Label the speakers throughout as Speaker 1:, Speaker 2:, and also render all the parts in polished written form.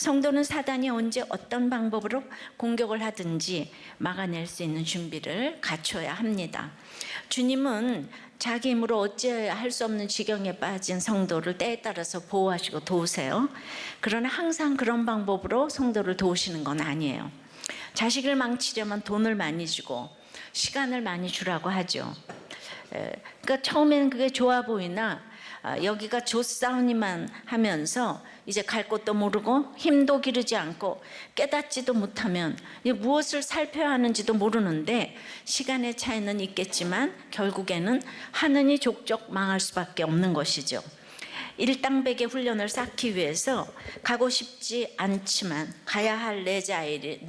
Speaker 1: 성도는 사단이 언제 어떤 방법으로 공격을 하든지 막아낼 수 있는 준비를 갖춰야 합니다. 주님은 자기 힘으로 어찌해야 할 수 없는 지경에 빠진 성도를 때에 따라서 보호하시고 도우세요. 그러나 항상 그런 방법으로 성도를 도우시는 건 아니에요. 자식을 망치려면 돈을 많이 주고 시간을 많이 주라고 하죠. 그러니까 처음에는 그게 좋아 보이나 여기가 조싸우니만 하면서 이제 갈 곳도 모르고 힘도 기르지 않고 깨닫지도 못하면 무엇을 살펴야 하는지도 모르는데 시간의 차이는 있겠지만 결국에는 하느니 족족 망할 수밖에 없는 것이죠. 일당백의 훈련을 쌓기 위해서 가고 싶지 않지만 가야 할 내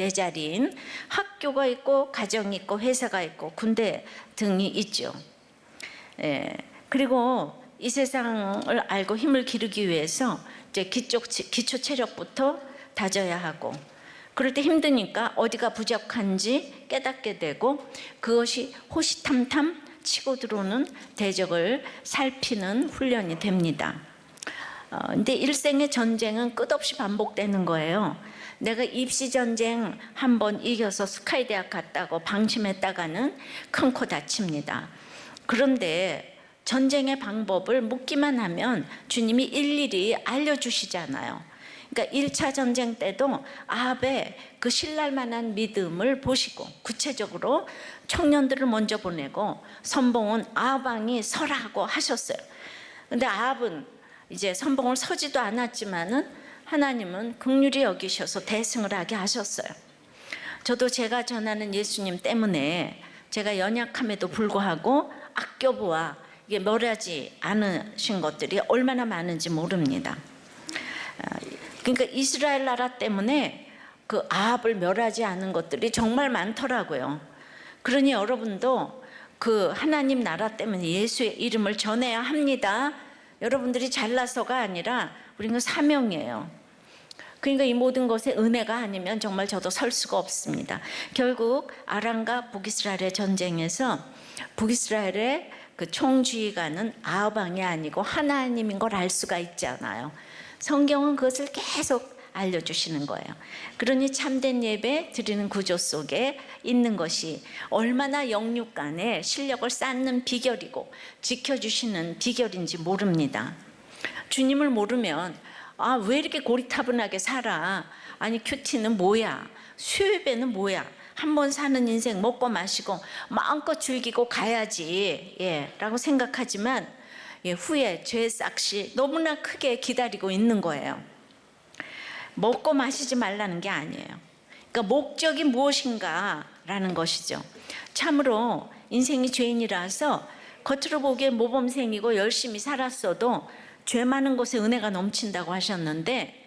Speaker 1: 자리인 학교가 있고 가정이 있고 회사가 있고 군대 등이 있죠. 그리고 이 세상을 알고 힘을 기르기 위해서 이제 기초 체력부터 다져야 하고, 그럴 때 힘드니까 어디가 부족한지 깨닫게 되고 그것이 호시탐탐 치고 들어오는 대적을 살피는 훈련이 됩니다. 근데 일생의 전쟁은 끝없이 반복되는 거예요. 내가 입시 전쟁 한 번 이겨서 스카이 대학 갔다고 방심했다가는 큰 코 다칩니다. 그런데 전쟁의 방법을 묻기만 하면 주님이 일일이 알려주시잖아요. 그러니까 1차 전쟁 때도 아합의 그 신랄 만한 믿음을 보시고 구체적으로 청년들을 먼저 보내고 선봉은 아합 왕이 서라고 하셨어요. 근데 아합은 이제 선봉을 서지도 않았지만은 하나님은 긍휼히 여기셔서 대승을 하게 하셨어요. 저도 제가 전하는 예수님 때문에 제가 연약함에도 불구하고 악교부와 이게 멸하지 않으신 것들이 얼마나 많은지 모릅니다. 그러니까 이스라엘 나라 때문에 그 아합을 멸하지 않은 것들이 정말 많더라고요. 그러니 여러분도 그 하나님 나라 때문에 예수의 이름을 전해야 합니다. 여러분들이 잘나서가 아니라 우리는 사명이에요. 그러니까 이 모든 것에 은혜가 아니면 정말 저도 설 수가 없습니다. 결국 아람과 북이스라엘의 전쟁에서 북이스라엘의 그 총지휘관은 아합 왕이 아니고 하나님인 걸 알 수가 있잖아요. 성경은 그것을 계속 알려주시는 거예요. 그러니 참된 예배 드리는 구조 속에 있는 것이 얼마나 영육 간의 실력을 쌓는 비결이고 지켜주시는 비결인지 모릅니다. 주님을 모르면 왜 이렇게 고리타분하게 살아? 아니 큐티는 뭐야? 수요예배는 뭐야? 한 번 사는 인생 먹고 마시고 마음껏 즐기고 가야지 라고 생각하지만 후에 죄의 싹이 너무나 크게 기다리고 있는 거예요. 먹고 마시지 말라는 게 아니에요. 그러니까 목적이 무엇인가 라는 것이죠. 참으로 인생이 죄인이라서 겉으로 보기에 모범생이고 열심히 살았어도 죄 많은 곳에 은혜가 넘친다고 하셨는데,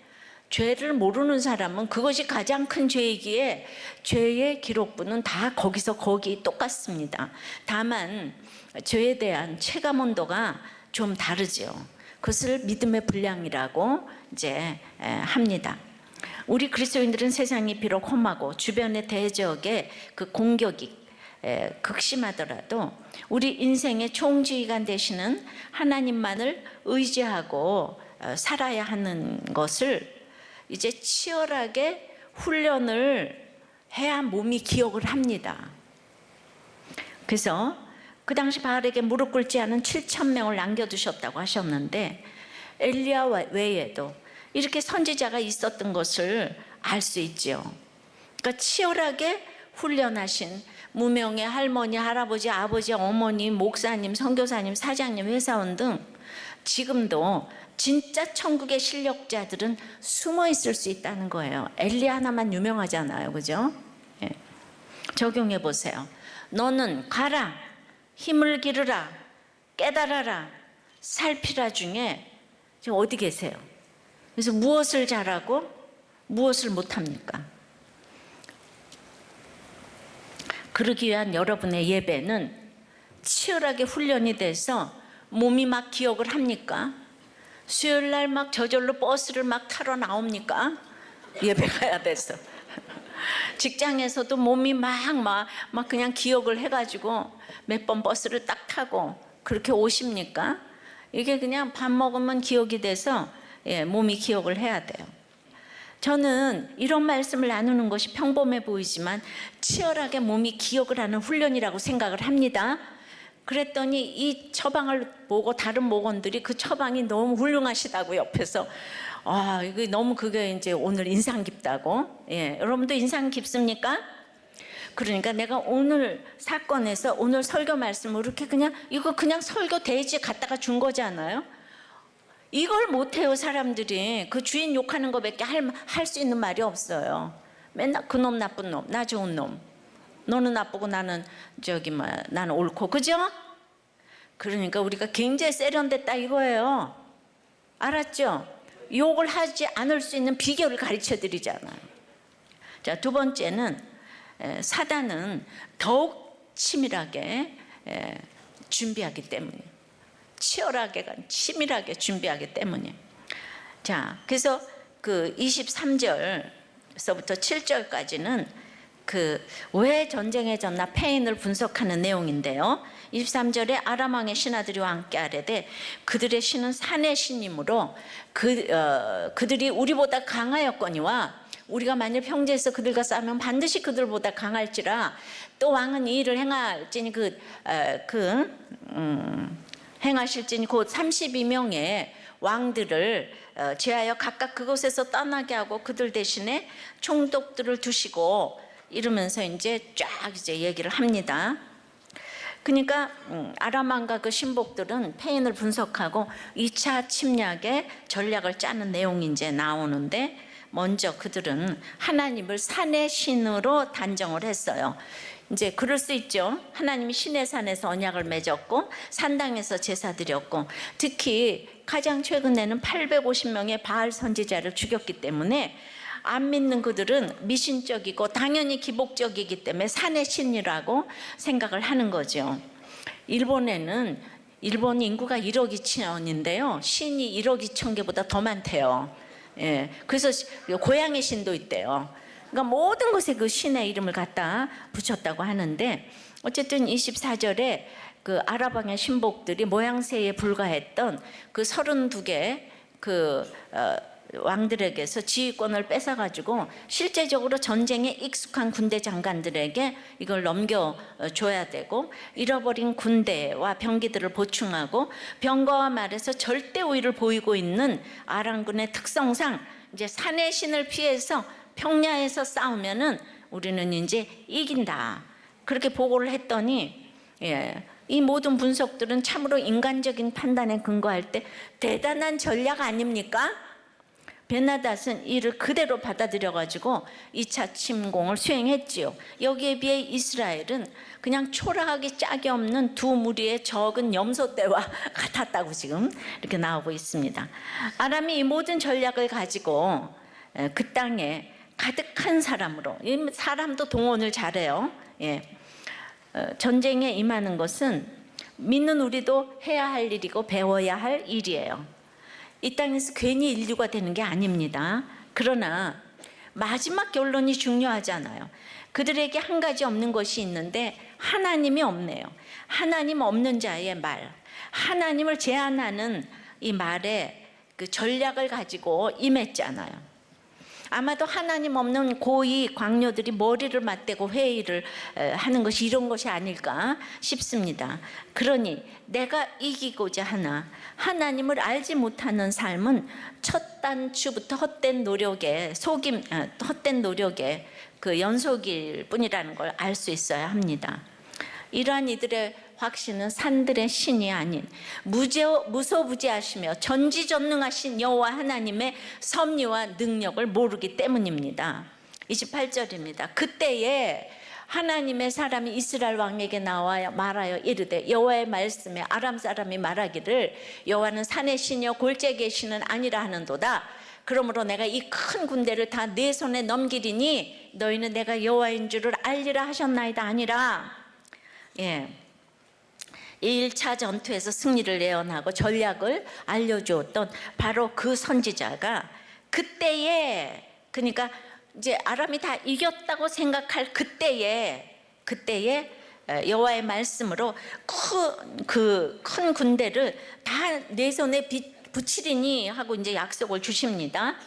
Speaker 1: 죄를 모르는 사람은 그것이 가장 큰 죄이기에 죄의 기록부는 다 거기서 거기 똑같습니다. 다만 죄에 대한 체감 온도가 좀 다르죠. 그것을 믿음의 분량이라고 이제 합니다. 우리 그리스도인들은 세상이 비록 험하고 주변의 대적의 그 공격이 극심하더라도 우리 인생의 총지휘관 되시는 하나님만을 의지하고 살아야 하는 것을 이제 치열하게 훈련을 해야 몸이 기억을 합니다. 그래서 그 당시 바알에게 무릎 꿇지 않은 7,000명을 남겨두셨다고 하셨는데 엘리야 외에도 이렇게 선지자가 있었던 것을 알 수 있죠. 그러니까 치열하게 훈련하신 무명의 할머니, 할아버지, 아버지, 어머니, 목사님, 선교사님, 사장님, 회사원 등 지금도 진짜 천국의 실력자들은 숨어 있을 수 있다는 거예요. 엘리야 하나만 유명하잖아요. 그죠? 적용해 보세요. 너는 가라, 힘을 기르라, 깨달아라, 살피라 중에 지금 어디 계세요? 그래서 무엇을 잘하고 무엇을 못합니까? 그러기 위한 여러분의 예배는 치열하게 훈련이 돼서 몸이 막 기억을 합니까? 수요일날 막 저절로 버스를 막 타러 나옵니까? 예배 가야 돼서. 직장에서도 몸이 막 그냥 기억을 해가지고 몇 번 버스를 딱 타고 그렇게 오십니까? 이게 그냥 밥 먹으면 기억이 돼서 몸이 기억을 해야 돼요. 저는 이런 말씀을 나누는 것이 평범해 보이지만 치열하게 몸이 기억을 하는 훈련이라고 생각을 합니다. 그랬더니 이 처방을 보고 다른 목원들이 그 처방이 너무 훌륭하시다고 옆에서 이거 너무 그게 이제 오늘 인상 깊다고. 예, 여러분도 인상 깊습니까? 그러니까 내가 오늘 사건에서 오늘 설교 말씀을 이렇게 이거 그냥 설교 대지 갖다가 준 거잖아요. 이걸 못해요. 사람들이 그 주인 욕하는 거밖에 할 수 있는 말이 없어요. 맨날 그놈 나쁜 놈, 나 좋은 놈, 너는 나쁘고 나는 나는 옳고, 그죠? 그러니까 우리가 굉장히 세련됐다 이거예요. 알았죠? 욕을 하지 않을 수 있는 비결을 가르쳐 드리잖아요. 자, 두 번째는 사단은 더욱 치밀하게 준비하기 때문이에요. 치밀하게 준비하기 때문에. 자, 그래서 그 23절서부터 7절까지는 그 왜 전쟁에 졌나 패인을 분석하는 내용인데요. 23절에 아람 왕의 신하들이와 함께 아뢰되 그들의 신은 산의 신이므로 그들이 우리보다 강하였거니와 우리가 만일 평지에서 그들과 싸우면 반드시 그들보다 강할지라. 또 왕은 이 일을 행할지니 행하실지니 곧 32명의 왕들을 제하여 각각 그곳에서 떠나게 하고 그들 대신에 총독들을 두시고, 이러면서 이제 쫙 얘기를 합니다. 그러니까 아람 왕과 그 신복들은 패인을 분석하고 2차 침략의 전략을 짜는 내용이 이제 나오는데, 먼저 그들은 하나님을 산의 신으로 단정을 했어요. 이제 그럴 수 있죠. 하나님이 신의 산에서 언약을 맺었고 산당에서 제사 드렸고, 특히 가장 최근에는 850명의 바알 선지자를 죽였기 때문에 안 믿는 그들은 미신적이고 당연히 기복적이기 때문에 산의 신이라고 생각을 하는 거죠. 일본 인구가 1억 2천인데요 신이 1억 2천 개보다 더 많대요. 예, 그래서 고양이 신도 있대요. 그러니까 모든 것에 그 신의 이름을 갖다 붙였다고 하는데, 어쨌든 24절에 그 아람 왕의 신복들이 모양새에 불과했던 그 32개 왕들에게서 지휘권을 뺏어가지고 실제적으로 전쟁에 익숙한 군대 장관들에게 이걸 넘겨줘야 되고, 잃어버린 군대와 병기들을 보충하고 병거와 말에서 절대 우위를 보이고 있는 아람군의 특성상 이제 산의 신을 피해서 평야에서 싸우면은 우리는 이제 이긴다, 그렇게 보고를 했더니, 이 모든 분석들은 참으로 인간적인 판단에 근거할 때 대단한 전략 아닙니까? 베나닷은 이를 그대로 받아들여 가지고 2차 침공을 수행했지요. 여기에 비해 이스라엘은 그냥 초라하기 짝이 없는 두 무리의 적은 염소떼와 같았다고 지금 이렇게 나오고 있습니다. 아람이 이 모든 전략을 가지고 그 땅에 가득한 사람으로, 사람도 동원을 잘해요. 전쟁에 임하는 것은 믿는 우리도 해야 할 일이고 배워야 할 일이에요. 이 땅에서 괜히 인류가 되는 게 아닙니다. 그러나 마지막 결론이 중요하잖아요. 그들에게 한 가지 없는 것이 있는데 하나님이 없네요. 하나님 없는 자의 말, 하나님을 제한하는 이 말에 그 전략을 가지고 임했잖아요. 아마도 하나님 없는 고위 광녀들이 머리를 맞대고 회의를 하는 것이 이런 것이 아닐까 싶습니다. 그러니 내가 이기고자 하나 하나님을 알지 못하는 삶은 첫 단추부터 헛된 노력의 그 연속일 뿐이라는 걸 알 수 있어야 합니다. 이러한 이들의 확신은 산들의 신이 아닌 무소부지하시며 전지전능하신 여호와 하나님의 섭리와 능력을 모르기 때문입니다. 28절입니다. 그때에 하나님의 사람이 이스라엘 왕에게 나와 말하여 이르되 여호와의 말씀에 아람 사람이 말하기를 여호와는 산의 신이요 골짜기의 신은 아니라 하는도다. 그러므로 내가 이 큰 군대를 다 내 손에 넘기리니 너희는 내가 여호와인 줄을 알리라 하셨나이다 아니라. 1차 전투에서 승리를 예언하고 전략을 알려주었던 바로 그 선지자가 그때에, 그러니까 이제 아람이 다 이겼다고 생각할 그때에 여호와의 말씀으로 큰 군대를 다 내 손에 붙이리니 하고 이제 약속을 주십니다.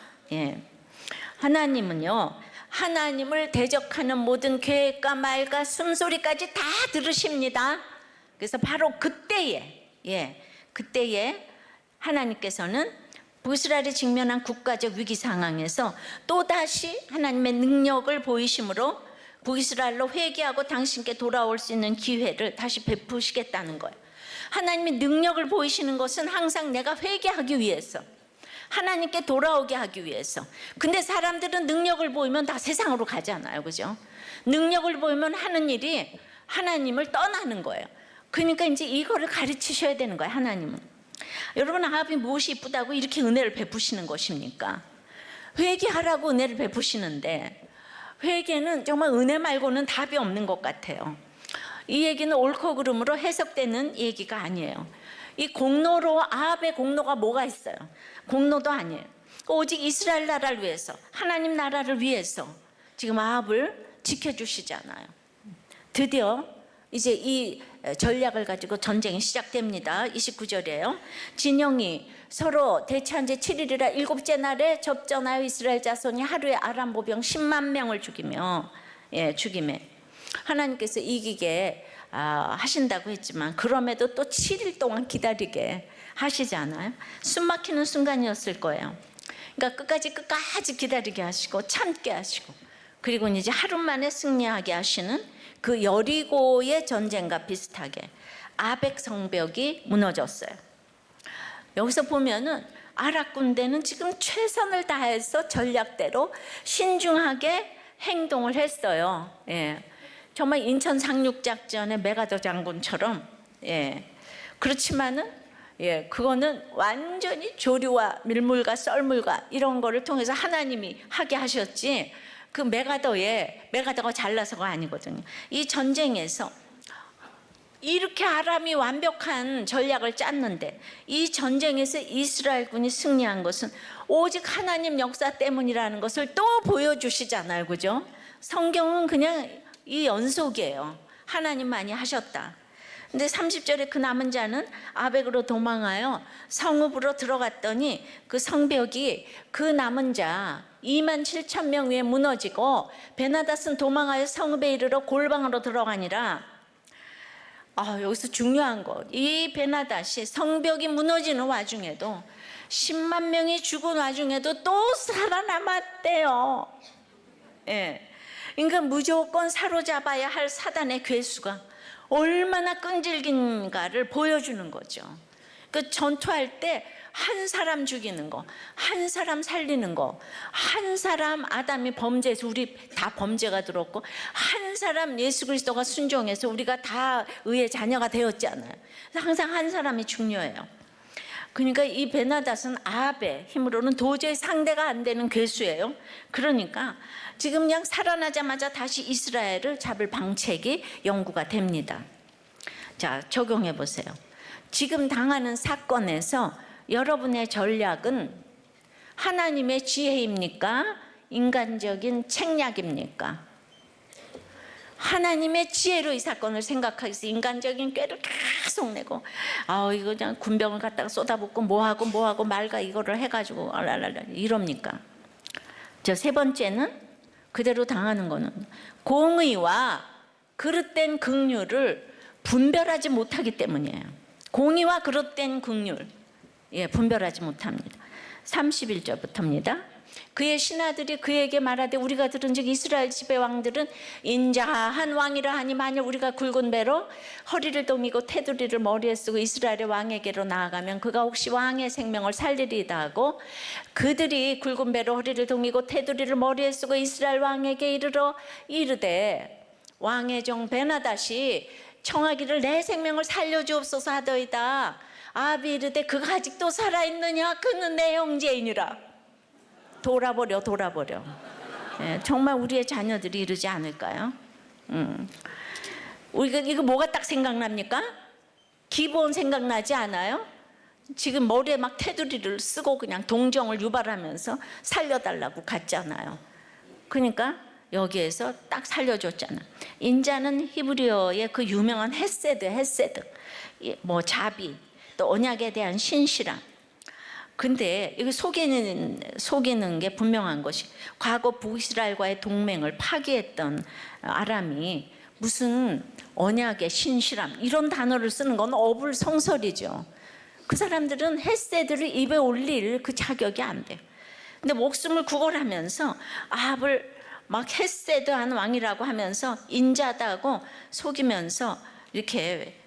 Speaker 1: 하나님은요, 하나님을 대적하는 모든 계획과 말과 숨소리까지 다 들으십니다. 그래서 바로 그때에, 그때에 하나님께서는 이스라엘이 직면한 국가적 위기 상황에서 또다시 하나님의 능력을 보이심으로 북이스라엘로 회개하고 당신께 돌아올 수 있는 기회를 다시 베푸시겠다는 거예요. 하나님의 능력을 보이시는 것은 항상 내가 회개하기 위해서, 하나님께 돌아오게 하기 위해서. 근데 사람들은 능력을 보이면 다 세상으로 가잖아요, 그죠? 능력을 보이면 하는 일이 하나님을 떠나는 거예요. 그러니까 이제 이거를 가르치셔야 되는 거예요, 하나님은. 여러분, 아합이 무엇이 이쁘다고 이렇게 은혜를 베푸시는 것입니까? 회개하라고 은혜를 베푸시는데, 회개는 정말 은혜 말고는 답이 없는 것 같아요. 이 얘기는 옳고 그름으로 해석되는 얘기가 아니에요. 이 공로로, 아합의 공로가 뭐가 있어요? 공로도 아니에요. 오직 이스라엘 나라를 위해서, 하나님 나라를 위해서 지금 아합을 지켜주시잖아요. 드디어 이제 이 전략을 가지고 전쟁이 시작됩니다. 29절이에요. 진영이 서로 대치한 지 7일이라 일곱째 날에 접전하여 이스라엘 자손이 하루에 아람 보병 10만 명을 죽이며, 죽임에 하나님께서 이기게 하신다고 했지만, 그럼에도 또 7일 동안 기다리게 하시잖아요. 숨 막히는 순간이었을 거예요. 그러니까 끝까지 기다리게 하시고 참게 하시고, 그리고 이제 하루 만에 승리하게 하시는 그 여리고의 전쟁과 비슷하게 아벡 성벽이 무너졌어요. 여기서 보면은 아랍 군대는 지금 최선을 다해서 전략대로 신중하게 행동을 했어요. 정말 인천 상륙작전의 메가더 장군처럼. 그렇지만은 그거는 완전히 조류와 밀물과 썰물과 이런 거를 통해서 하나님이 하게 하셨지, 그 메가더가 잘나서가 아니거든요. 이 전쟁에서 이렇게 아람이 완벽한 전략을 짰는데, 이 전쟁에서 이스라엘군이 승리한 것은 오직 하나님 역사 때문이라는 것을 또 보여주시잖아요, 그죠? 성경은 그냥 이 연속이에요. 하나님만이 하셨다. 근데 30절에 그 남은 자는 아벡으로 도망하여 성읍으로 들어갔더니 그 성벽이 그 남은 자 2만 7천 명 위에 무너지고, 베나닷은 도망하여 성읍에 이르러 골방으로 들어가니라. 여기서 중요한 것, 이 베나닷이 성벽이 무너지는 와중에도 10만 명이 죽은 와중에도 또 살아남았대요. 그러니까 무조건 사로잡아야 할 사단의 괴수가 얼마나 끈질긴가를 보여주는 거죠. 그 전투할 때 한 사람 죽이는 거, 한 사람 살리는 거, 한 사람 아담이 범죄해서 우리 다 범죄가 들었고, 한 사람 예수 그리스도가 순종해서 우리가 다 의의 자녀가 되었잖아요. 항상 한 사람이 중요해요. 그러니까 이 베나닷은 아합의 힘으로는 도저히 상대가 안 되는 괴수예요. 그러니까 지금 그냥 살아나자마자 다시 이스라엘을 잡을 방책이 연구가 됩니다. 자, 적용해 보세요. 지금 당하는 사건에서 여러분의 전략은 하나님의 지혜입니까? 인간적인 책략입니까? 하나님의 지혜로 이 사건을 생각하기 위해서 인간적인 꾀를 계속 내고, 이거 그냥 군병을 갖다가 쏟아붓고 뭐하고 말과 이거를 해가지고 이럽니까? 저 세 번째는 그대로 당하는 거는 공의와 그릇된 긍휼을 분별하지 못하기 때문이에요. 공의와 그릇된 긍휼, 분별하지 못합니다. 31절부터입니다. 그의 신하들이 그에게 말하되 우리가 들은즉 이스라엘 집의 왕들은 인자한 왕이라 하니, 만일 우리가 굵은 배로 허리를 동이고 테두리를 머리에 쓰고 이스라엘의 왕에게로 나아가면 그가 혹시 왕의 생명을 살리리다 하고, 그들이 굵은 배로 허리를 동이고 테두리를 머리에 쓰고 이스라엘 왕에게 이르러 이르되, 왕의 종 베나닷이 청하기를 내 생명을 살려주옵소서 하더이다. 아합이 이르되 그가 아직도 살아있느냐? 그는 내 형제이니라. 돌아버려. 정말 우리의 자녀들이 이러지 않을까요? 우리가 이거 뭐가 딱 생각납니까? 기본 생각나지 않아요? 지금 머리에 막 테두리를 쓰고 그냥 동정을 유발하면서 살려달라고 갔잖아요. 그러니까 여기에서 딱 살려줬잖아. 인자는 히브리어의 그 유명한 헤세드, 뭐 자비, 또 언약에 대한 신실함. 근데 이거 속이는 게 분명한 것이, 과거 북이스라엘과의 동맹을 파기했던 아람이 무슨 언약의 신실함 이런 단어를 쓰는 건 어불성설이죠. 그 사람들은 헤세드를 입에 올릴 그 자격이 안 돼요. 근데 목숨을 구걸하면서 아합을 막 헤세드한 왕이라고 하면서 인자다고 속이면서 이렇게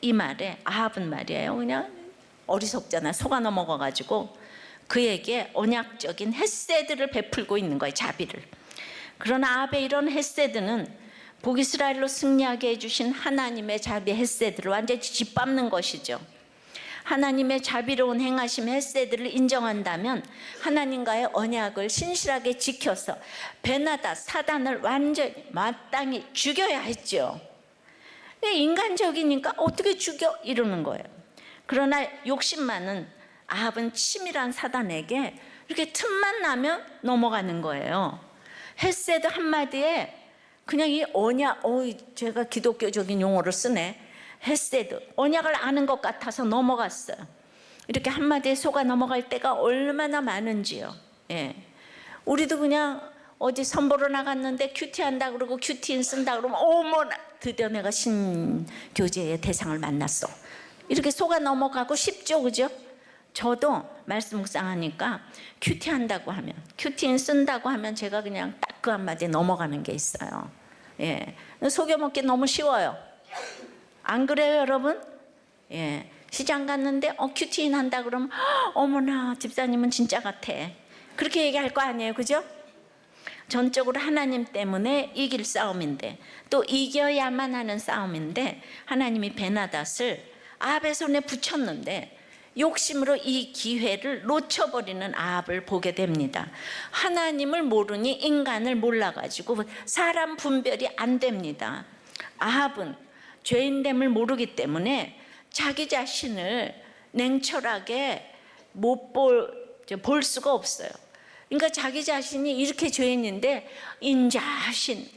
Speaker 1: 이 말에, 아합은 말이에요, 그냥 어리석잖아, 속아 넘어가가지고 그에게 언약적인 헤세드를 베풀고 있는 거예요, 자비를. 그러나 아합의 이런 헤세드는 북이스라엘로 승리하게 해주신 하나님의 자비 헤세드를 완전히 짓밟는 것이죠. 하나님의 자비로운 행하심 헤세드를 인정한다면 하나님과의 언약을 신실하게 지켜서 베나다 사단을 완전히 마땅히 죽여야 했죠. 인간적이니까 어떻게 죽여? 이러는 거예요. 그러나 욕심 많은 아합은 치밀한 사단에게 이렇게 틈만 나면 넘어가는 거예요. 헤세드 한마디에 그냥 이 언약, 제가 기독교적인 용어를 쓰네. 헤세드, 언약을 아는 것 같아서 넘어갔어요. 이렇게 한마디에 속아 넘어갈 때가 얼마나 많은지요. 예. 우리도 그냥 어디 선보러 나갔는데 큐티한다 그러고 큐티인 쓴다 그러면 어머나 드디어 내가 신교제의 대상을 만났어. 이렇게 속아 넘어가고 싶죠, 그죠? 저도 말씀 묵상하니까 큐티한다고 하면, 큐티인 쓴다고 하면 제가 그냥 딱 그 한마디에 넘어가는 게 있어요. 예. 속여먹기 너무 쉬워요. 안 그래요, 여러분? 예. 시장 갔는데 큐티인 한다 그러면 어머나 집사님은 진짜 같아. 그렇게 얘기할 거 아니에요, 그죠? 전적으로 하나님 때문에 이길 싸움인데, 또 이겨야만 하는 싸움인데, 하나님이 베나닷을 아합의 손에 붙였는데 욕심으로 이 기회를 놓쳐버리는 아합을 보게 됩니다. 하나님을 모르니 인간을 몰라가지고 사람 분별이 안 됩니다. 아합은 죄인됨을 모르기 때문에 자기 자신을 냉철하게 볼 수가 없어요. 그러니까 자기 자신이 이렇게 죄인인데 인자하신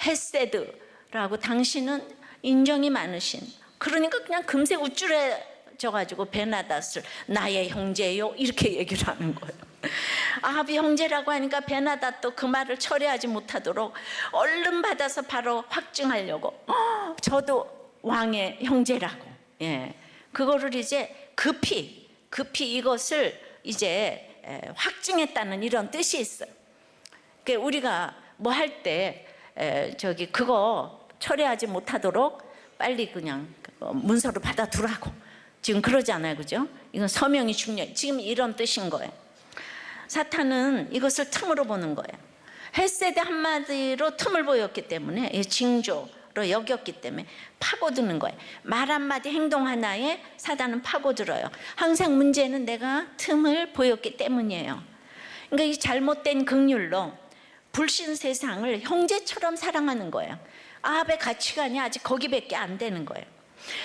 Speaker 1: 헤세드라고, 당신은 인정이 많으신, 그러니까 그냥 금세 우쭐해져가지고 베나닷을 나의 형제요 이렇게 얘기를 하는 거예요. 아합이 형제라고 하니까 베나닷도 그 말을 처리하지 못하도록 얼른 받아서 바로 확증하려고 저도 왕의 형제라고, 예, 그거를 이제 급히 이것을 이제 확증했다는 이런 뜻이 있어요. 그러니까 우리가 뭐 할 때 그거 처리하지 못하도록 빨리 그냥 문서를 받아두라고 지금 그러지 않아요, 그죠? 이건 서명이 중요해요. 지금 이런 뜻인 거예요. 사탄은 이것을 틈으로 보는 거예요. 헤세드 한마디로 틈을 보였기 때문에, 징조로 여겼기 때문에 파고드는 거예요. 말 한마디, 행동 하나에 사단은 파고들어요. 항상 문제는 내가 틈을 보였기 때문이에요. 그러니까 이 잘못된 긍휼로 불신 세상을 형제처럼 사랑하는 거예요. 아합의 가치관이 아직 거기밖에 안 되는 거예요.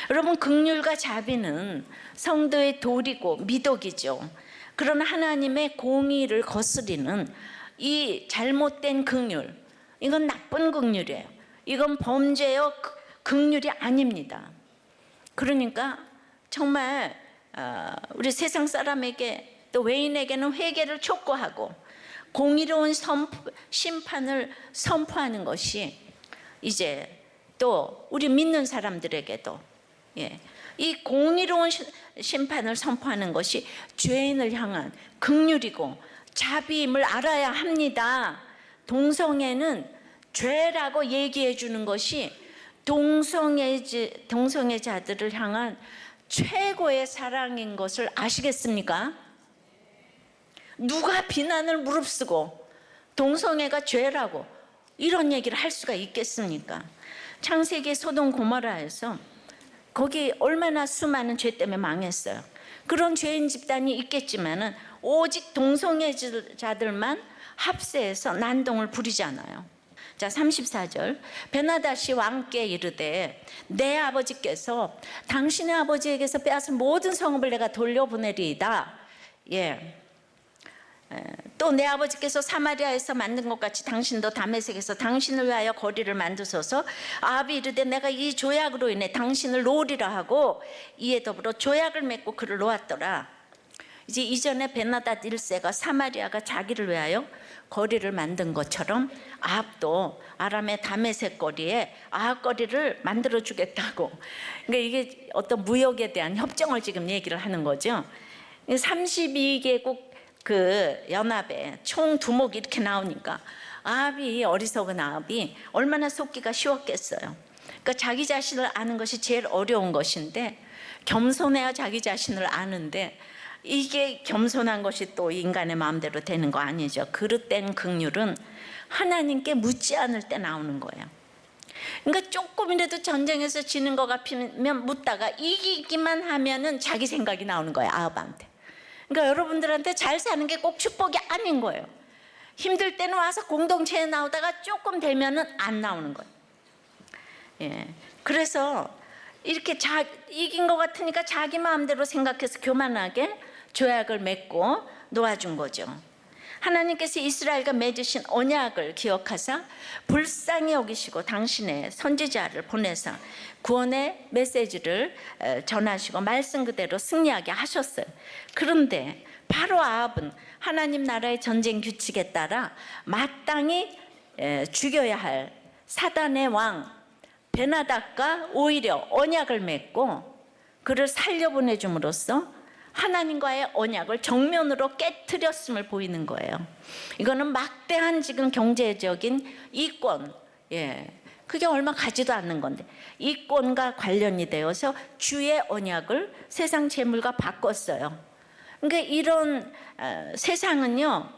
Speaker 1: 여러분, 긍휼과 자비는 성도의 도리고 미덕이죠. 그러나 하나님의 공의를 거스리는 이 잘못된 긍휼, 이건 나쁜 긍휼이에요. 이건 범죄요 긍휼이 아닙니다. 그러니까 정말 우리 세상 사람에게, 또 외인에게는 회개를 촉구하고 공의로운 심판을 선포하는 것이 이제 또 우리 믿는 사람들에게도, 이 공의로운 심판을 선포하는 것이 죄인을 향한 긍휼이고 자비임을 알아야 합니다. 동성애는 죄라고 얘기해 주는 것이 동성애자들을 향한 최고의 사랑인 것을 아시겠습니까? 누가 비난을 무릅쓰고 동성애가 죄라고 이런 얘기를 할 수가 있겠습니까? 창세기 소돔 고모라에서 거기 얼마나 수많은 죄 때문에 망했어요. 그런 죄인 집단이 있겠지만은 오직 동성애자들만 합세해서 난동을 부리잖아요. 자, 34절. 베나닷이 왕께 이르되 내 아버지께서 당신의 아버지에게서 빼앗은 모든 성읍을 내가 돌려보내리이다. 또 내 아버지께서 사마리아에서 만든 것 같이 당신도 다메섹에서 당신을 위하여 거리를 만드소서. 아합이 이르되 내가 이 조약으로 인해 당신을 놓으리라 하고 이에 더불어 조약을 맺고 그를 놓았더라. 이제 이전에 베나닷 1세가 사마리아가 자기를 위하여 거리를 만든 것처럼 아합도 아람의 다메섹 거리에 아합 거리를 만들어 주겠다고. 그러니까 이게 어떤 무역에 대한 협정을 지금 얘기를 하는 거죠. 32개국 그 연합에 총 두목 이렇게 나오니까 아합이, 어리석은 아합이 얼마나 속기가 쉬웠겠어요. 그러니까 자기 자신을 아는 것이 제일 어려운 것인데, 겸손해야 자기 자신을 아는데, 이게 겸손한 것이 또 인간의 마음대로 되는 거 아니죠. 그릇된 긍휼은 하나님께 묻지 않을 때 나오는 거예요. 그러니까 조금이라도 전쟁에서 지는 것 같으면 묻다가 이기기만 하면은 자기 생각이 나오는 거예요, 아합한테. 그러니까 여러분들한테 잘 사는 게 꼭 축복이 아닌 거예요. 힘들 때는 와서 공동체에 나오다가 조금 되면은 안 나오는 거예요. 예. 그래서 이렇게 이긴 것 같으니까 자기 마음대로 생각해서 교만하게 조약을 맺고 놓아준 거죠. 하나님께서 이스라엘과 맺으신 언약을 기억하사 불쌍히 여기시고 당신의 선지자를 보내서 구원의 메시지를 전하시고 말씀 그대로 승리하게 하셨어요. 그런데 바로 아합은 하나님 나라의 전쟁 규칙에 따라 마땅히 죽여야 할 사단의 왕 베나닷과 오히려 언약을 맺고 그를 살려보내줌으로써 하나님과의 언약을 정면으로 깨트렸음을 보이는 거예요. 이거는 막대한 지금 경제적인 이권, 그게 얼마 가지도 않는 건데 이권과 관련이 되어서 주의 언약을 세상 재물과 바꿨어요. 그러니까 이런 세상은요,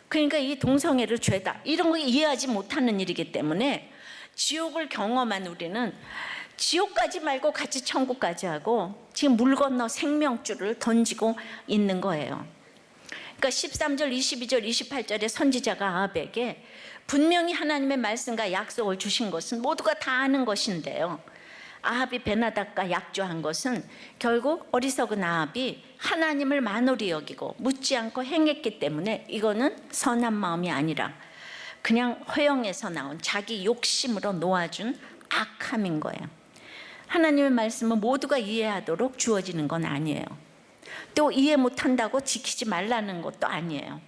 Speaker 1: 그러니까 이 동성애를 죄다 이런 거 이해하지 못하는 일이기 때문에 지옥을 경험한 우리는 지옥까지 말고 같이 천국까지 하고 지금 물 건너 생명줄을 던지고 있는 거예요. 그러니까 13절, 22절, 28절의 선지자가 아합에게 분명히 하나님의 말씀과 약속을 주신 것은 모두가 다 아는 것인데요, 아합이 베나닷과 약조한 것은 결국 어리석은 아합이 하나님을 만홀히 여기고 묻지 않고 행했기 때문에 이거는 선한 마음이 아니라 그냥 허영에서 나온 자기 욕심으로 놓아준 악함인 거예요. 하나님의 말씀은 모두가 이해하도록 주어지는 건 아니에요. 또 이해 못한다고 지키지 말라는 것도 아니에요.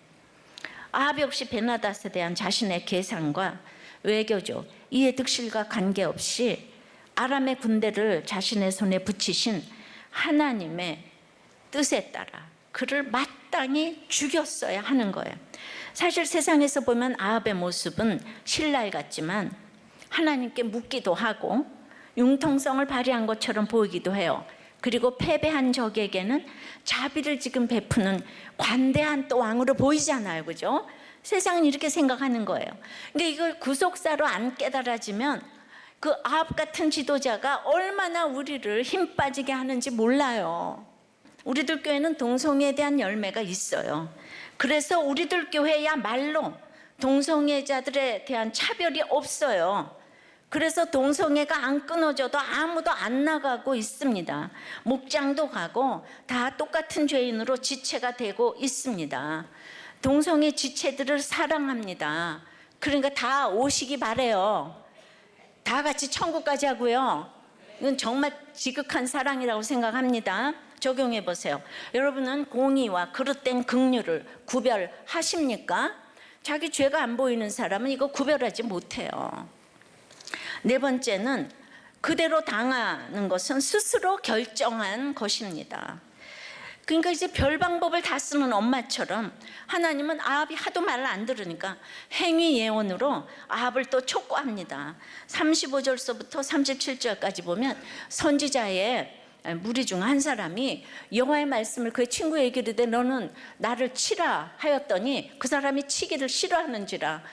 Speaker 1: 아합 역시 베나닷에 대한 자신의 계산과 외교적 이해득실과 관계없이 아람의 군대를 자신의 손에 붙이신 하나님의 뜻에 따라 그를 마땅히 죽였어야 하는 거예요. 사실 세상에서 보면 아합의 모습은 신랄 같지만 하나님께 묻기도 하고 융통성을 발휘한 것처럼 보이기도 해요. 그리고 패배한 적에게는 자비를 지금 베푸는 관대한 또 왕으로 보이잖아요, 그죠? 세상은 이렇게 생각하는 거예요. 근데 이걸 구속사로 안 깨달아지면 그 아합 같은 지도자가 얼마나 우리를 힘 빠지게 하는지 몰라요. 우리들 교회는 동성애에 대한 열매가 있어요. 그래서 우리들 교회야말로 동성애자들에 대한 차별이 없어요. 그래서 동성애가 안 끊어져도 아무도 안 나가고 있습니다. 목장도 가고 다 똑같은 죄인으로 지체가 되고 있습니다. 동성애 지체들을 사랑합니다. 그러니까 다 오시기 바래요. 다 같이 천국까지 하고요. 이건 정말 지극한 사랑이라고 생각합니다. 적용해 보세요. 여러분은 공의와 그릇된 긍휼을 구별하십니까? 자기 죄가 안 보이는 사람은 이거 구별하지 못해요. 네 번째는 그대로 당하는 것은 스스로 결정한 것입니다. 그러니까 이제 별 방법을 다 쓰는 엄마처럼 하나님은 아합이 하도 말을 안 들으니까 행위 예언으로 아합을 또 촉구합니다. 35절서부터 37절까지 보면 선지자의 무리 중 한 사람이 여호와의 말씀을 그의 친구에게 이르되 너는 나를 치라 하였더니 그 사람이 치기를 싫어하는지라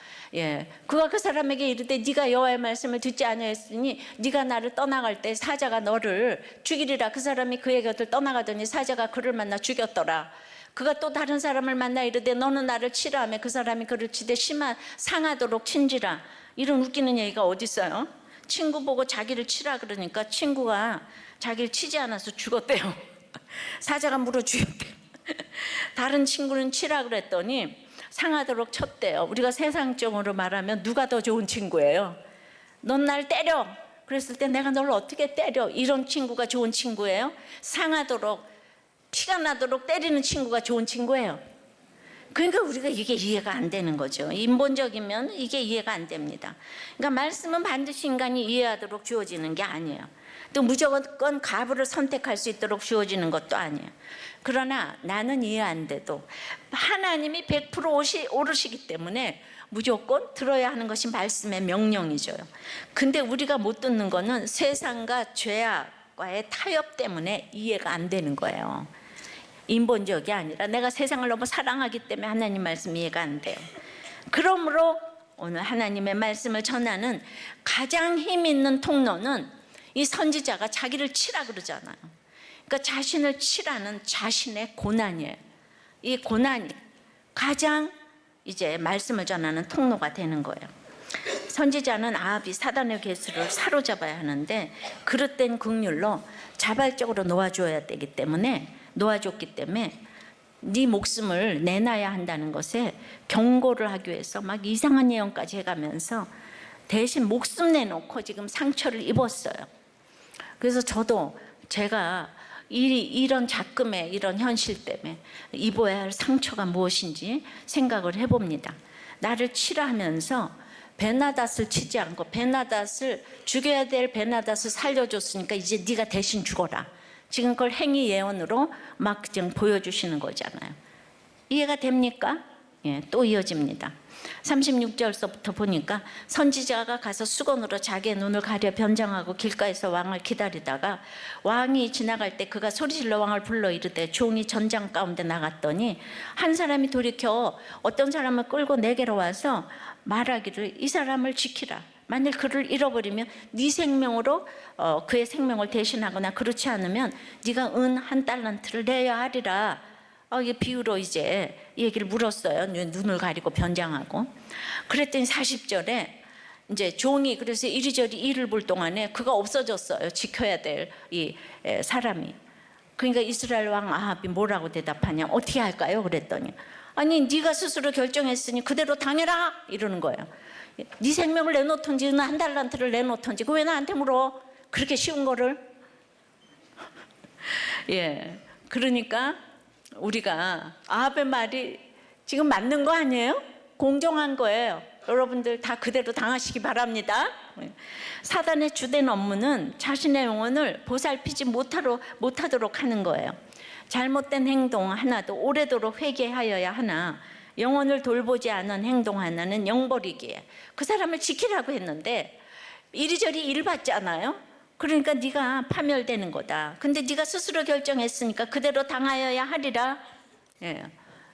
Speaker 1: 그가 그 사람에게 이르되 네가 여호와의 말씀을 듣지 아니하였으니 네가 나를 떠나갈 때 사자가 너를 죽이리라. 그 사람이 그의 곁을 떠나가더니 사자가 그를 만나 죽였더라. 그가 또 다른 사람을 만나 이르되 너는 나를 치라 하며 그 사람이 그를 치되 상하도록 친지라. 이런 웃기는 얘기가 어디 있어요? 친구 보고 자기를 치라 그러니까 친구가 자기를 치지 않아서 죽었대요. 사자가 물어 죽였대요. 다른 친구는 치라 그랬더니 상하도록 쳤대요. 우리가 세상적으로 말하면 누가 더 좋은 친구예요? 넌 날 때려. 그랬을 때 내가 널 어떻게 때려? 이런 친구가 좋은 친구예요? 상하도록 피가 나도록 때리는 친구가 좋은 친구예요. 그러니까 우리가 이게 이해가 안 되는 거죠. 인본적이면 이게 이해가 안 됩니다. 그러니까 말씀은 반드시 인간이 이해하도록 주어지는 게 아니에요. 또 무조건 가부를 선택할 수 있도록 주어지는 것도 아니에요. 그러나 나는 이해 안 돼도 하나님이 100% 오르시기 때문에 무조건 들어야 하는 것이 말씀의 명령이죠. 근데 우리가 못 듣는 거는 세상과 죄악과의 타협 때문에 이해가 안 되는 거예요. 인본적이 아니라 내가 세상을 너무 사랑하기 때문에 하나님 말씀 이해가 안 돼요. 그러므로 오늘 하나님의 말씀을 전하는 가장 힘 있는 통로는 이 선지자가 자기를 치라 그러잖아요. 그러니까 자신을 치라는 자신의 고난이에요. 이 고난이 가장 이제 말씀을 전하는 통로가 되는 거예요. 선지자는 아합이 사단의 괴수를 사로잡아야 하는데 그릇된 긍휼로 자발적으로 놓아줬기 때문에 네 목숨을 내놔야 한다는 것에 경고를 하기 위해서 막 이상한 예언까지 해가면서 대신 목숨 내놓고 지금 상처를 입었어요. 그래서 저도 제가 이런 작금의 이런 현실 때문에 입어야 할 상처가 무엇인지 생각을 해봅니다. 나를 치라 하면서 베나닷을 치지 않고 베나닷을 죽여야 될 베나닷을 살려줬으니까 이제 네가 대신 죽어라. 지금 그걸 행위 예언으로 막 지금 보여주시는 거잖아요. 이해가 됩니까? 예, 또 이어집니다. 36절서부터 보니까 선지자가 가서 수건으로 자기의 눈을 가려 변장하고 길가에서 왕을 기다리다가 왕이 지나갈 때 그가 소리질러 왕을 불러 이르되 종이 전장 가운데 나갔더니 한 사람이 돌이켜 어떤 사람을 끌고 내게로 와서 말하기를 이 사람을 지키라. 만일 그를 잃어버리면 네 생명으로 그의 생명을 대신하거나 그렇지 않으면 네가 은 1달란트를 내야 하리라. 이게 비유로 이제 이 얘기를 물었어요. 눈을 가리고 변장하고. 그랬더니 40절에 이제 종이 그래서 이리저리 일을 볼 동안에 그가 없어졌어요. 지켜야 될 이 사람이. 그러니까 이스라엘 왕 아합이 뭐라고 대답하냐? 어떻게 할까요? 그랬더니 아니 네가 스스로 결정했으니 그대로 당해라 이러는 거예요. 네 생명을 내놓던지 1달란트를 내놓던지 그 왜 나한테 물어? 그렇게 쉬운 거를. 예, 그러니까 우리가 아합의 말이 지금 맞는 거 아니에요? 공정한 거예요. 여러분들 다 그대로 당하시기 바랍니다. 사단의 주된 업무는 자신의 영혼을 보살피지 못하도록 하는 거예요. 잘못된 행동 하나도 오래도록 회개하여야 하나 영혼을 돌보지 않은 행동 하나는 영버리기에 그 사람을 지키라고 했는데 이리저리 일 받잖아요. 그러니까 네가 파멸되는 거다. 근데 네가 스스로 결정했으니까 그대로 당하여야 하리라. 예.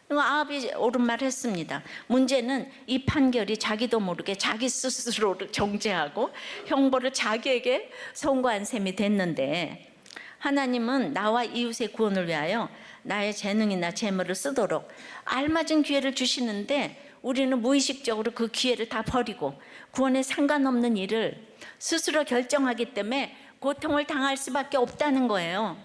Speaker 1: 아합이 옳은 말 했습니다. 문제는 이 판결이 자기도 모르게 자기 스스로를 정죄하고 형벌을 자기에게 선고한 셈이 됐는데 하나님은 나와 이웃의 구원을 위하여 나의 재능이나 재물을 쓰도록 알맞은 기회를 주시는데 우리는 무의식적으로 그 기회를 다 버리고 구원에 상관없는 일을 스스로 결정하기 때문에 고통을 당할 수밖에 없다는 거예요.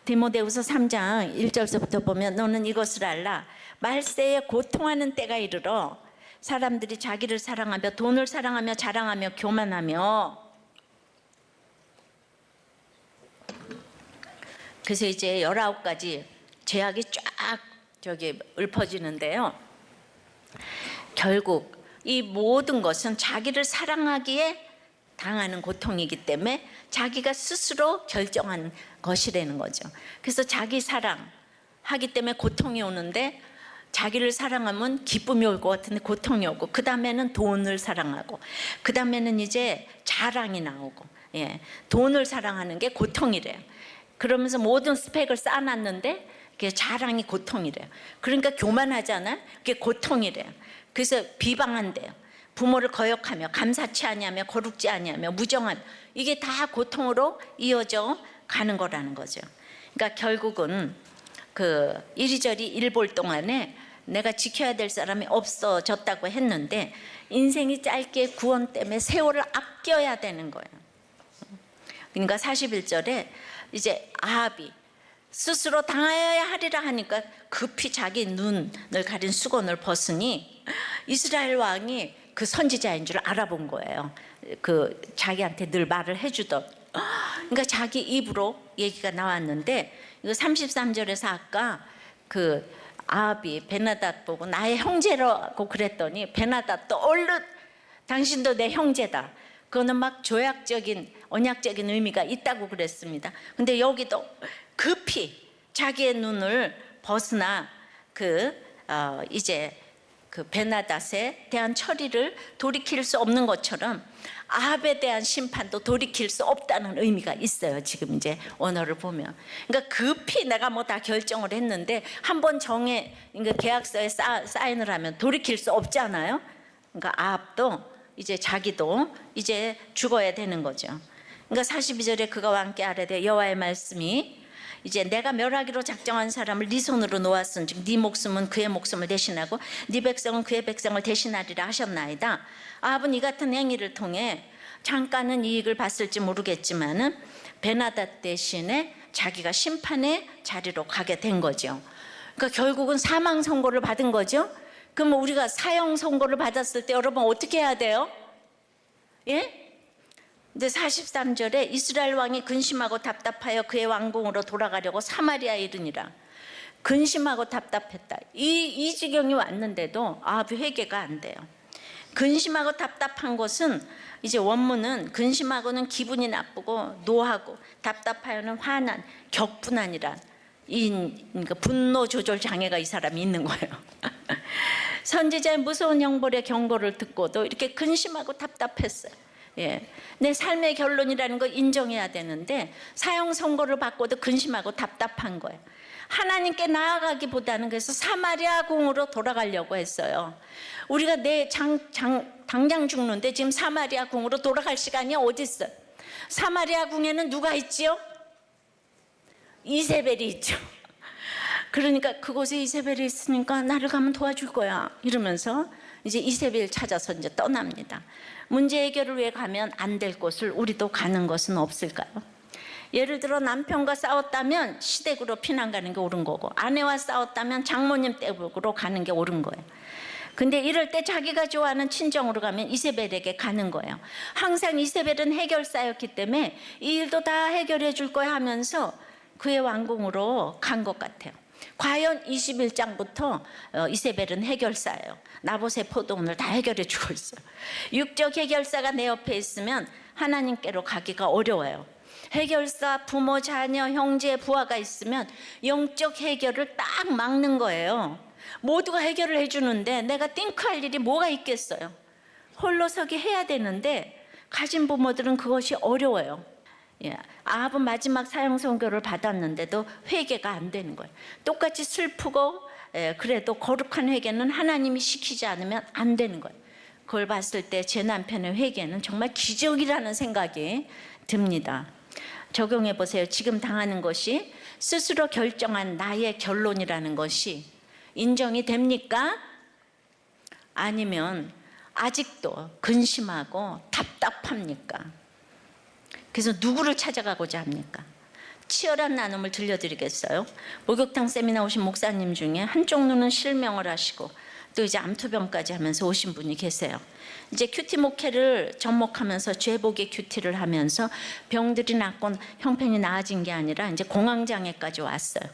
Speaker 1: 디모데후서 3장 1절서부터 보면 너는 이것을 알라. 말세에 고통하는 때가 이르러 사람들이 자기를 사랑하며 돈을 사랑하며 자랑하며 교만하며 그래서 이제 19가지 죄악이 쫙 읊어지는데요. 결국 이 모든 것은 자기를 사랑하기에 당하는 고통이기 때문에 자기가 스스로 결정한 것이라는 거죠. 그래서 자기 사랑하기 때문에 고통이 오는데 자기를 사랑하면 기쁨이 올 것 같은데 고통이 오고 그 다음에는 돈을 사랑하고 그 다음에는 이제 자랑이 나오고 예, 돈을 사랑하는 게 고통이래요. 그러면서 모든 스펙을 쌓아놨는데 그게 자랑이 고통이래요. 그러니까 교만하잖아요. 그게 고통이래요. 그래서 비방한대요. 부모를 거역하며 감사치 아니하며 거룩지 아니하며 무정하며 이게 다 고통으로 이어져 가는 거라는 거죠. 그러니까 결국은 그 이리저리 일 볼 동안에 내가 지켜야 될 사람이 없어졌다고 했는데 인생이 짧게 구원 때문에 세월을 아껴야 되는 거예요. 그러니까 41절에 이제 아합이 스스로 당하여야 하리라 하니까 급히 자기 눈을 가린 수건을 벗으니 이스라엘 왕이 그 선지자인 줄 알아본 거예요. 그 자기한테 늘 말을 해주던 그러니까 자기 입으로 얘기가 나왔는데, 이거 33절에서 아까 그 아합이 베나닷 보고 나의 형제라고 그랬더니 베나닷도 얼른 당신도 내 형제다. 그거는 막 조약적인 언약적인 의미가 있다고 그랬습니다. 근데 여기도 급히 자기의 눈을 벗으나 이제 그 베나닷에 대한 처리를 돌이킬 수 없는 것처럼 아합에 대한 심판도 돌이킬 수 없다는 의미가 있어요. 지금 이제 언어를 보면, 그러니까 급히 내가 뭐 다 결정을 했는데 한번 그러니까 계약서에 사인을 하면 돌이킬 수 없잖아요. 그러니까 아합도 이제 자기도 이제 죽어야 되는 거죠. 그러니까 42절에 그가 함께 아뢰되 여호와의 말씀이 이제 내가 멸하기로 작정한 사람을 네 손으로 놓았은즉 네 목숨은 그의 목숨을 대신하고 네 백성은 그의 백성을 대신하리라 하셨나이다. 아합은 이 같은 행위를 통해 잠깐은 이익을 봤을지 모르겠지만은 베나닷 대신에 자기가 심판의 자리로 가게 된 거죠. 그러니까 결국은 사망 선고를 받은 거죠. 그럼 우리가 사형 선고를 받았을 때 여러분 어떻게 해야 돼요? 예? 근데 43절에 이스라엘 왕이 근심하고 답답하여 그의 왕궁으로 돌아가려고 사마리아에 이르니라. 근심하고 답답했다. 이 지경이 왔는데도 아합이 회개가 안 돼요. 근심하고 답답한 것은 이제 원문은 근심하고는 기분이 나쁘고 노하고 답답하여는 화난 격분한이란 그러니까 분노 조절 장애가 이 사람이 있는 거예요. 선지자의 무서운 형벌의 경고를 듣고도 이렇게 근심하고 답답했어요. 예, 내 삶의 결론이라는 걸 인정해야 되는데 사형 선고를 받고도 근심하고 답답한 거예요. 하나님께 나아가기보다는 그래서 사마리아 궁으로 돌아가려고 했어요. 우리가 당장 죽는데 지금 사마리아 궁으로 돌아갈 시간이 어디 있어요? 사마리아 궁에는 누가 있지요? 이세벨이 있죠. 그러니까 그곳에 이세벨이 있으니까 나를 가면 도와줄 거야 이러면서 이제 이세벨 찾아서 이제 떠납니다. 문제 해결을 위해 가면 안 될 곳을 우리도 가는 것은 없을까요? 예를 들어 남편과 싸웠다면 시댁으로 피난 가는 게 옳은 거고, 아내와 싸웠다면 장모님 댁으로 가는 게 옳은 거예요. 근데 이럴 때 자기가 좋아하는 친정으로 가면 이세벨에게 가는 거예요. 항상 이세벨은 해결사였기 때문에 이 일도 다 해결해 줄 거야 하면서 그의 왕궁으로 간 것 같아요. 과연 21장부터 이세벨은 해결사예요. 나봇의 포도원을 다 해결해 주고 있어요. 육적 해결사가 내 옆에 있으면 하나님께로 가기가 어려워요. 해결사, 부모, 자녀, 형제, 부하가 있으면 영적 해결을 딱 막는 거예요. 모두가 해결을 해주는데 내가 띵크할 일이 뭐가 있겠어요. 홀로서기 해야 되는데 가진 부모들은 그것이 어려워요. 예, 아합은 마지막 사형 선고를 받았는데도 회개가 안 되는 거예요. 똑같이 슬프고 그래도 거룩한 회개는 하나님이 시키지 않으면 안 되는 거예요. 그걸 봤을 때 제 남편의 회개는 정말 기적이라는 생각이 듭니다. 적용해 보세요. 지금 당하는 것이 스스로 결정한 나의 결론이라는 것이 인정이 됩니까? 아니면 아직도 근심하고 답답합니까? 그래서 누구를 찾아가고자 합니까? 치열한 나눔을 들려드리겠어요? 목욕탕 세미나 오신 목사님 중에 한쪽 눈은 실명을 하시고 또 이제 암투병까지 하면서 오신 분이 계세요. 이제 큐티 목회를 접목하면서 죄복의 큐티를 하면서 병들이 낫고 형편이 나아진 게 아니라 이제 공황장애까지 왔어요.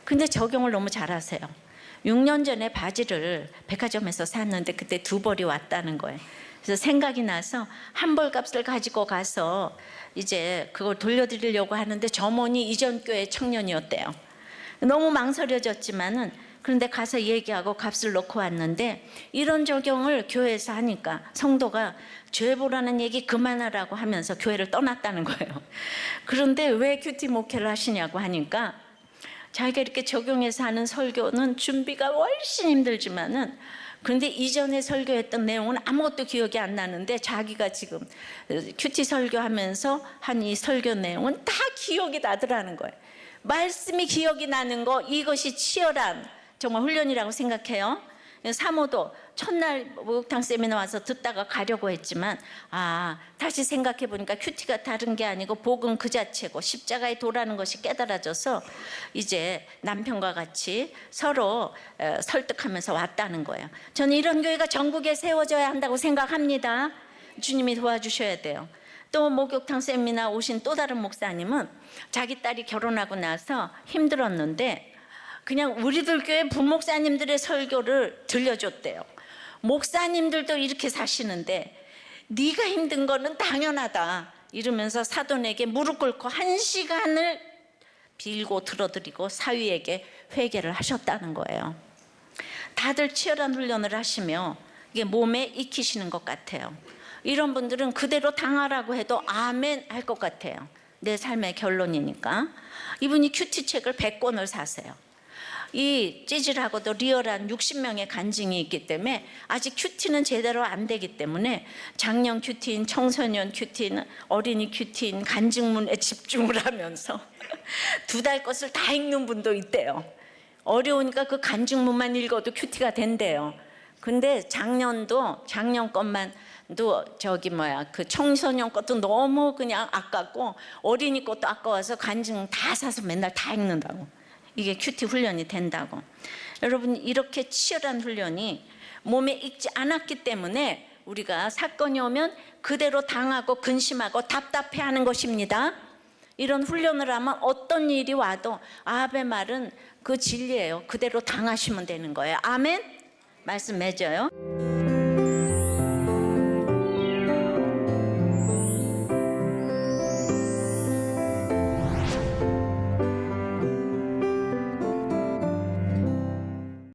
Speaker 1: 근데 적용을 너무 잘하세요. 6년 전에 바지를 백화점에서 샀는데 그때 2벌이 왔다는 거예요. 그래서 생각이 나서 한 벌 값을 가지고 가서 이제 그걸 돌려드리려고 하는데 점원이 이전 교회 청년이었대요. 너무 망설여졌지만은 그런데 가서 얘기하고 값을 넣고 왔는데 이런 적용을 교회에서 하니까 성도가 죄 보라는 얘기 그만하라고 하면서 교회를 떠났다는 거예요. 그런데 왜 큐티 목회를 하시냐고 하니까 자기가 이렇게 적용해서 하는 설교는 준비가 훨씬 힘들지만은 그런데 이전에 설교했던 내용은 아무것도 기억이 안 나는데 자기가 지금 큐티 설교하면서 한 이 설교 내용은 다 기억이 나더라는 거예요. 말씀이 기억이 나는 거, 이것이 치열한 정말 훈련이라고 생각해요. 사모도 첫날 목욕탕 세미나 와서 듣다가 가려고 했지만 다시 생각해 보니까 큐티가 다른 게 아니고 복음 그 자체고 십자가에 도라는 것이 깨달아져서 이제 남편과 같이 서로 설득하면서 왔다는 거예요. 저는 이런 교회가 전국에 세워져야 한다고 생각합니다. 주님이 도와주셔야 돼요. 또 목욕탕 세미나 오신 또 다른 목사님은 자기 딸이 결혼하고 나서 힘들었는데 그냥 우리들 교회 부목사님들의 설교를 들려줬대요. 목사님들도 이렇게 사시는데 네가 힘든 거는 당연하다 이러면서 사돈에게 무릎 꿇고 1시간을 빌고 들어드리고 사위에게 회개를 하셨다는 거예요. 다들 치열한 훈련을 하시며 이게 몸에 익히시는 것 같아요. 이런 분들은 그대로 당하라고 해도 아멘 할 것 같아요. 내 삶의 결론이니까. 이분이 큐티책을 100권을 사세요. 이 찌질하고도 리얼한 60명의 간증이 있기 때문에 아직 큐티는 제대로 안 되기 때문에 작년 큐티인, 청소년 큐티인, 어린이 큐티인 간증문에 집중을 하면서 2달 것을 다 읽는 분도 있대요. 어려우니까 그 간증문만 읽어도 큐티가 된대요. 근데 작년 것만도 그 청소년 것도 너무 그냥 아깝고 어린이 것도 아까워서 간증 다 사서 맨날 다 읽는다고. 이게 큐티 훈련이 된다고. 여러분 이렇게 치열한 훈련이 몸에 익지 않았기 때문에 우리가 사건이 오면 그대로 당하고 근심하고 답답해하는 것입니다. 이런 훈련을 하면 어떤 일이 와도 아합의 말은 그 진리예요. 그대로 당하시면 되는 거예요. 아멘? 말씀 맺어요.